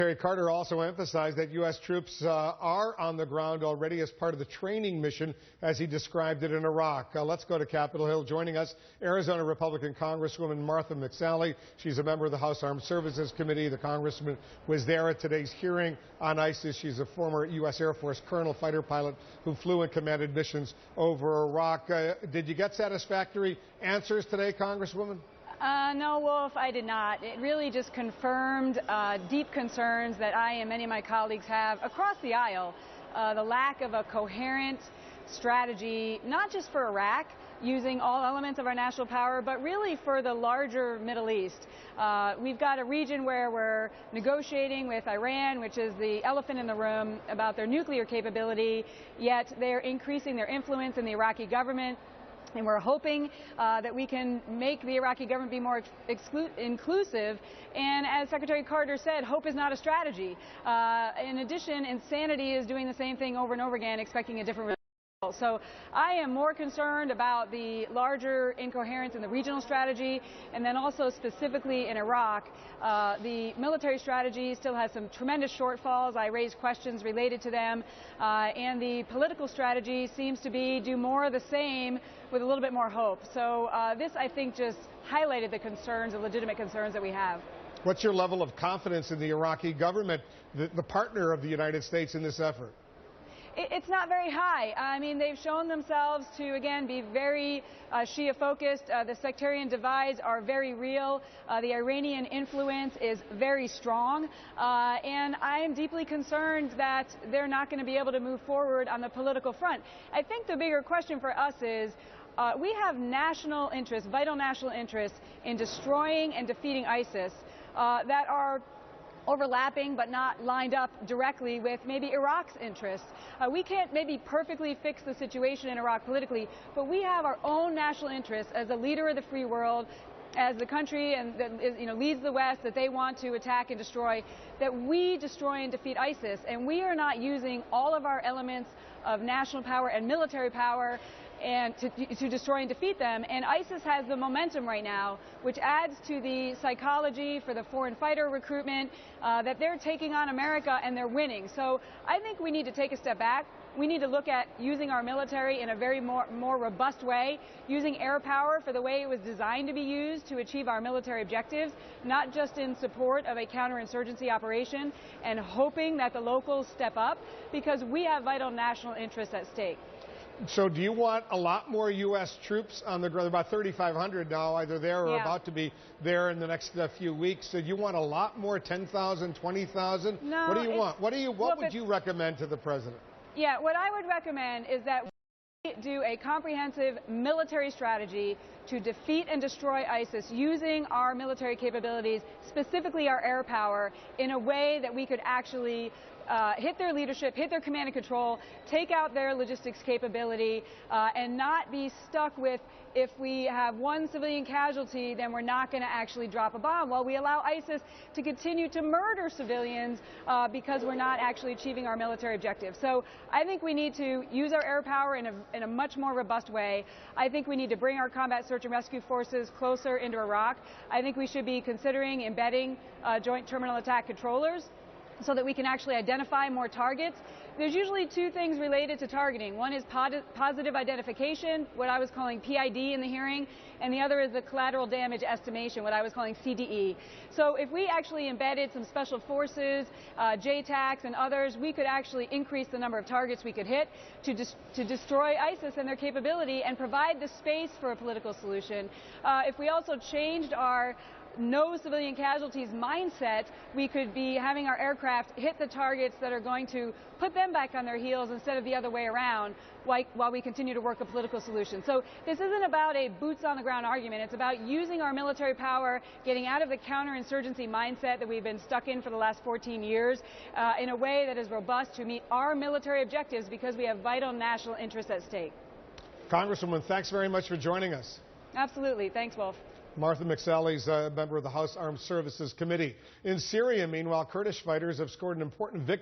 Secretary Carter also emphasized that U.S. troops are on the ground already as part of the training mission, as he described it, in Iraq. Let's go to Capitol Hill. Joining us, Arizona Republican Congresswoman Martha McSally. She's a member of the House Armed Services Committee. The congressman was there at today's hearing on ISIS. She's a former U.S. Air Force colonel, fighter pilot, who flew and commanded missions over Iraq. Did you get satisfactory answers today, Congresswoman? No, Wolf, I did not. It really just confirmed deep concerns that I and many of my colleagues have across the aisle. The lack of a coherent strategy, not just for Iraq, using all elements of our national power, but really for the larger Middle East. We've got a region where we're negotiating with Iran, which is the elephant in the room, about their nuclear capability, yet they're increasing their influence in the Iraqi government. And we're hoping that we can make the Iraqi government be more inclusive. And as Secretary Carter said, hope is not a strategy. In addition, insanity is doing the same thing over and over again, expecting a different result. So I am more concerned about the larger incoherence in the regional strategy, and then also specifically in Iraq. The military strategy still has some tremendous shortfalls. I raised questions related to them. And the political strategy seems to be do more of the same with a little bit more hope. So this, I think, just highlighted the concerns, the legitimate concerns that we have. What's your level of confidence in the Iraqi government, the partner of the United States in this effort? It's not very high. I mean, they've shown themselves to, again, be very Shia-focused. The sectarian divides are very real. The Iranian influence is very strong. And I am deeply concerned that they're not going to be able to move forward on the political front. I think the bigger question for us is, we have national interests, vital national interests, in destroying and defeating ISIS that are overlapping but not lined up directly with maybe Iraq's interests. We can't maybe perfectly fix the situation in Iraq politically, but we have our own national interests as a leader of the free world, as the country and that leads the West, that they want to attack and destroy, that we destroy and defeat ISIS. And we are not using all of our elements of national power and military power and to destroy and defeat them. And ISIS has the momentum right now, which adds to the psychology for the foreign fighter recruitment, that they're taking on America and they're winning. So I think we need to take a step back. We need to look at using our military in a very more robust way, using air power for the way it was designed to be used to achieve our military objectives, not just in support of a counterinsurgency operation, and hoping that the locals step up, because we have vital national interests at stake. So do you want a lot more U.S. troops on the ground? About 3,500 now, either there or about to be there in the next few weeks. So do you want a lot more, 10,000, 20,000? No. What do you want? What would you recommend to the president? Yeah, what I would recommend is that we do a comprehensive military strategy to defeat and destroy ISIS using our military capabilities, specifically our air power, in a way that we could actually hit their leadership, hit their command and control, take out their logistics capability, and not be stuck with, if we have one civilian casualty, then we're not going to actually drop a bomb, while we allow ISIS to continue to murder civilians because we're not actually achieving our military objectives. So I think we need to use our air power in a much more robust way. I think we need to bring our combat search and rescue forces closer into Iraq. I think we should be considering embedding joint terminal attack controllers, so that we can actually identify more targets. There's usually two things related to targeting. One is positive identification, what I was calling PID in the hearing, and the other is the collateral damage estimation, what I was calling CDE. So if we actually embedded some special forces, JTACs and others, we could actually increase the number of targets we could hit to destroy ISIS and their capability and provide the space for a political solution. If we also changed our no civilian casualties mindset, we could be having our aircraft hit the targets that are going to put them back on their heels instead of the other way around, while we continue to work a political solution. So this isn't about a boots on the ground argument. It's about using our military power, getting out of the counterinsurgency mindset that we've been stuck in for the last 14 years in a way that is robust to meet our military objectives, because we have vital national interests at stake. Congresswoman, thanks very much for joining us. Absolutely. Thanks, Wolf. Martha McSally is a member of the House Armed Services Committee. In Syria, meanwhile, Kurdish fighters have scored an important victory.